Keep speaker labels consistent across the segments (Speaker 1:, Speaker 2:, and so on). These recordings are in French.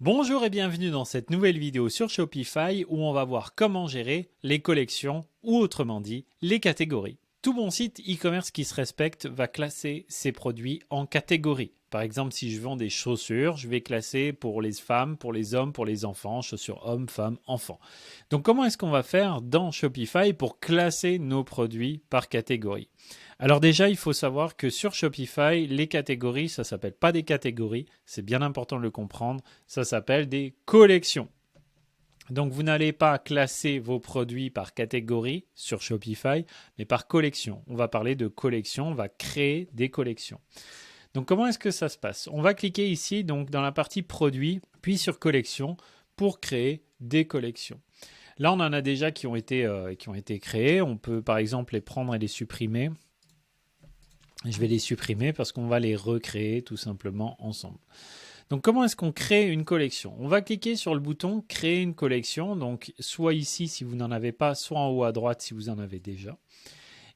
Speaker 1: Bonjour et bienvenue dans cette nouvelle vidéo sur Shopify où on va voir comment gérer les collections ou autrement dit les catégories. Tout bon site e-commerce qui se respecte va classer ses produits en catégories. Par exemple, si je vends des chaussures, je vais classer pour les femmes, pour les hommes, pour les enfants, chaussures hommes, femmes, enfants. Donc comment est-ce qu'on va faire dans Shopify pour classer nos produits par catégorie ? Alors déjà, il faut savoir que sur Shopify, les catégories, ça ne s'appelle pas des catégories, c'est bien important de le comprendre, ça s'appelle des collections. Donc vous n'allez pas classer vos produits par catégorie sur Shopify, mais par collection. On va parler de collection, on va créer des collections. Donc comment est-ce que ça se passe ? On va cliquer ici donc dans la partie produits, puis sur collection pour créer des collections. Là, on en a déjà qui ont été créés. On peut par exemple les prendre et les supprimer. Je vais les supprimer parce qu'on va les recréer tout simplement ensemble. Donc comment est-ce qu'on crée une collection ? On va cliquer sur le bouton créer une collection, donc soit ici si vous n'en avez pas, soit en haut à droite si vous en avez déjà.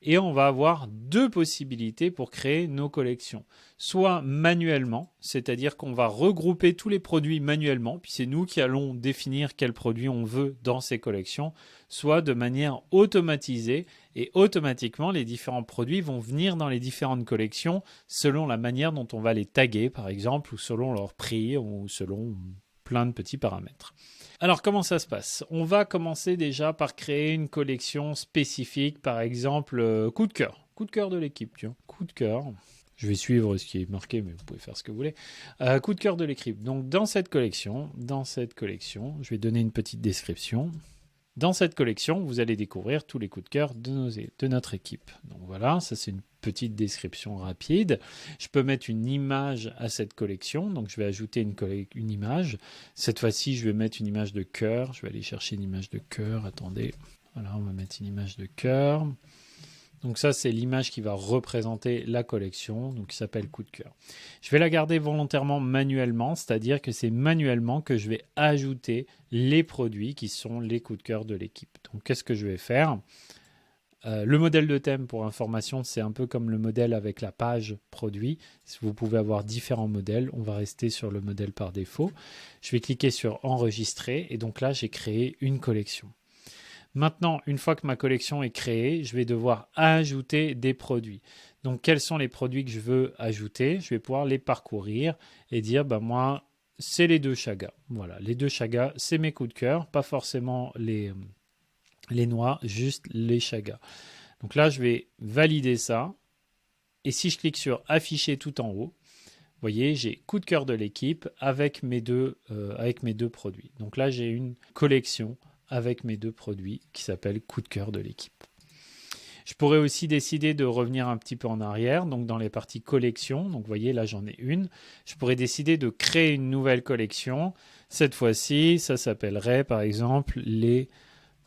Speaker 1: Et on va avoir deux possibilités pour créer nos collections. Soit manuellement, c'est-à-dire qu'on va regrouper tous les produits manuellement, puis c'est nous qui allons définir quels produits on veut dans ces collections, soit de manière automatisée, et automatiquement les différents produits vont venir dans les différentes collections selon la manière dont on va les taguer par exemple, ou selon leur prix, ou selon plein de petits paramètres. Alors, comment ça se passe ? On va commencer déjà par créer une collection spécifique, par exemple, coup de cœur de l'équipe, tiens, coup de cœur. Je vais suivre ce qui est marqué, mais vous pouvez faire ce que vous voulez. Coup de cœur de l'équipe. Donc, dans cette collection, je vais donner une petite description. Dans cette collection, vous allez découvrir tous les coups de cœur de notre équipe. Donc voilà, ça c'est une petite description rapide. Je peux mettre une image à cette collection. Donc je vais ajouter une image. Cette fois-ci, je vais mettre une image de cœur. Je vais aller chercher une image de cœur. Attendez. Voilà, on va mettre une image de cœur. Donc ça, c'est l'image qui va représenter la collection, donc qui s'appelle coup de cœur. Je vais la garder volontairement manuellement, c'est-à-dire que c'est manuellement que je vais ajouter les produits qui sont les coups de cœur de l'équipe. Donc qu'est-ce que je vais faire ? Le modèle de thème, pour information, c'est un peu comme le modèle avec la page produit. Vous pouvez avoir différents modèles. On va rester sur le modèle par défaut. Je vais cliquer sur enregistrer et donc là, j'ai créé une collection. Maintenant, une fois que ma collection est créée, je vais devoir ajouter des produits. Donc, quels sont les produits que je veux ajouter ? Je vais pouvoir les parcourir et dire, moi, c'est les deux chagas. Voilà, les deux chagas, c'est mes coups de cœur, pas forcément les noix, juste les chagas. Donc là, je vais valider ça. Et si je clique sur afficher tout en haut, vous voyez, j'ai coup de cœur de l'équipe avec mes deux produits. Donc là, j'ai une collection avec mes deux produits qui s'appellent coup de cœur de l'équipe. Je pourrais aussi décider de revenir un petit peu en arrière, donc dans les parties collection. Donc vous voyez, là j'en ai une. Je pourrais décider de créer une nouvelle collection. Cette fois-ci, ça s'appellerait par exemple les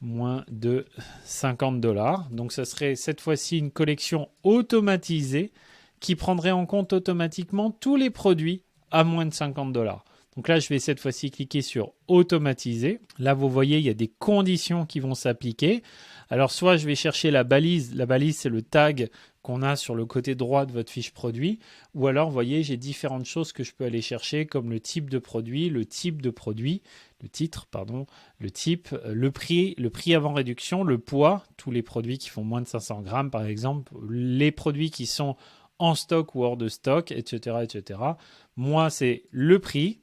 Speaker 1: moins de $50. Donc ça serait cette fois-ci une collection automatisée qui prendrait en compte automatiquement tous les produits à moins de $50. Donc là, je vais cette fois-ci cliquer sur automatiser. Là, vous voyez, il y a des conditions qui vont s'appliquer. Alors, soit je vais chercher la balise. La balise, c'est le tag qu'on a sur le côté droit de votre fiche produit. Ou alors, vous voyez, j'ai différentes choses que je peux aller chercher comme le type de produit, le type de produit, le titre, pardon, le type, le prix avant réduction, le poids, tous les produits qui font moins de 500 grammes, par exemple, les produits qui sont en stock ou hors de stock, etc., etc. Moi, c'est le prix.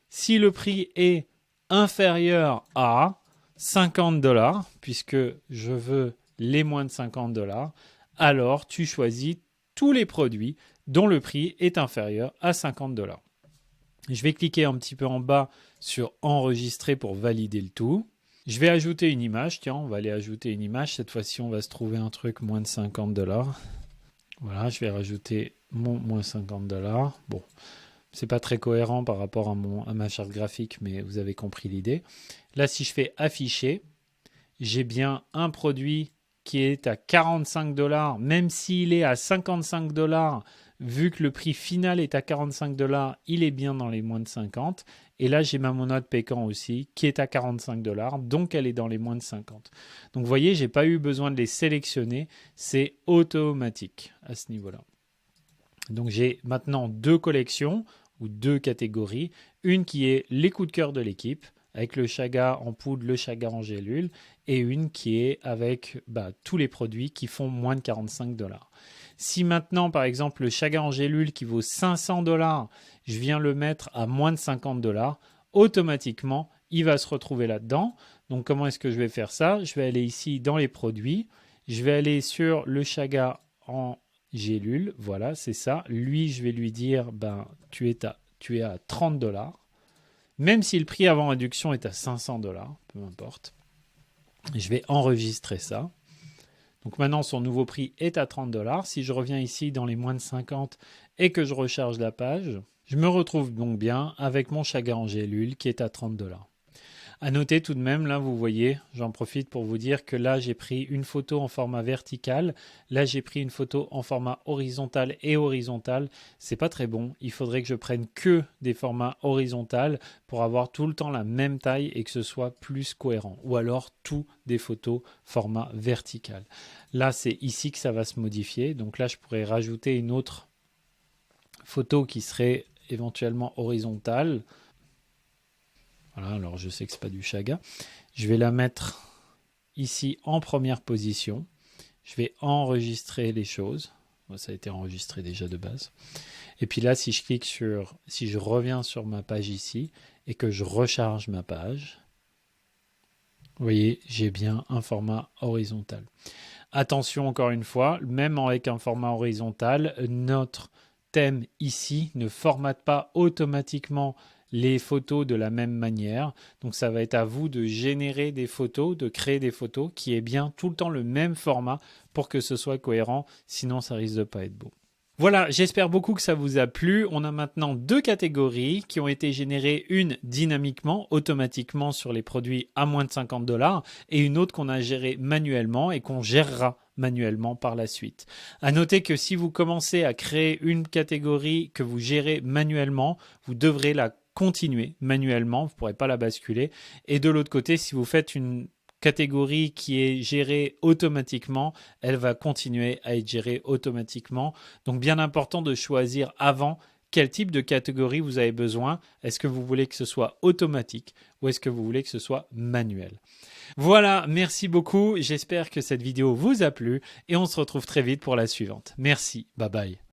Speaker 1: Si le prix est inférieur à $50, puisque je veux les moins de $50, alors tu choisis tous les produits dont le prix est inférieur à $50. Je vais cliquer un petit peu en bas sur enregistrer pour valider le tout. Je vais ajouter une image. Tiens, on va aller ajouter une image. Cette fois-ci, on va se trouver un truc moins de $50. Voilà, je vais rajouter mon moins $50. Bon. C'est pas très cohérent par rapport à ma charte graphique, mais vous avez compris l'idée. Là, si je fais afficher, j'ai bien un produit qui est à $45, même s'il est à $55, vu que le prix final est à $45, il est bien dans les moins de 50. Et là, j'ai ma monade Pécan aussi, qui est à $45, donc elle est dans les moins de 50. Donc vous voyez, je n'ai pas eu besoin de les sélectionner, c'est automatique à ce niveau-là. Donc j'ai maintenant deux collections. ou deux catégories. Une qui est les coups de cœur de l'équipe, avec le chaga en poudre, le chaga en gélule, et une qui est avec tous les produits qui font moins de 45 $. Si maintenant, par exemple, le chaga en gélule qui vaut 500 $, je viens le mettre à moins de 50 $, automatiquement, il va se retrouver là-dedans. Donc, comment est-ce que je vais faire ça? Je vais aller ici dans les produits. Je vais aller sur le chaga en gélule. Voilà, c'est ça. Lui, je vais lui dire, tu es à 30 $. Même si le prix avant réduction est à 500 $, peu importe. Je vais enregistrer ça. Donc maintenant, son nouveau prix est à 30 $. Si je reviens ici dans les moins de 50 et que je recharge la page, je me retrouve donc bien avec mon chaga en gélule qui est à 30 $. À noter tout de même, là vous voyez, j'en profite pour vous dire que là j'ai pris une photo en format vertical, là j'ai pris une photo en format horizontal et horizontal. C'est pas très bon, il faudrait que je prenne que des formats horizontaux pour avoir tout le temps la même taille et que ce soit plus cohérent. Ou alors tout des photos format vertical. Là c'est ici que ça va se modifier, donc là je pourrais rajouter une autre photo qui serait éventuellement horizontale. Voilà, alors je sais que ce n'est pas du chaga. Je vais la mettre ici en première position. Je vais enregistrer les choses. Bon, ça a été enregistré déjà de base. Et puis là, si je reviens sur ma page ici et que je recharge ma page, vous voyez, j'ai bien un format horizontal. Attention encore une fois, même avec un format horizontal, notre thème ici ne formate pas automatiquement les photos de la même manière. Donc ça va être à vous de générer des photos, de créer des photos qui aient bien tout le temps le même format pour que ce soit cohérent, sinon ça risque de pas être beau. Voilà, j'espère beaucoup que ça vous a plu. On a maintenant deux catégories qui ont été générées, une dynamiquement, automatiquement sur les produits à moins de 50 $ et une autre qu'on a gérée manuellement et qu'on gérera manuellement par la suite. À noter que si vous commencez à créer une catégorie que vous gérez manuellement, vous devrez la continuer manuellement, vous ne pourrez pas la basculer. Et de l'autre côté, si vous faites une catégorie qui est gérée automatiquement, elle va continuer à être gérée automatiquement. Donc bien important de choisir avant quel type de catégorie vous avez besoin. Est-ce que vous voulez que ce soit automatique ou est-ce que vous voulez que ce soit manuel? Voilà, merci beaucoup. J'espère que cette vidéo vous a plu et on se retrouve très vite pour la suivante. Merci, bye bye.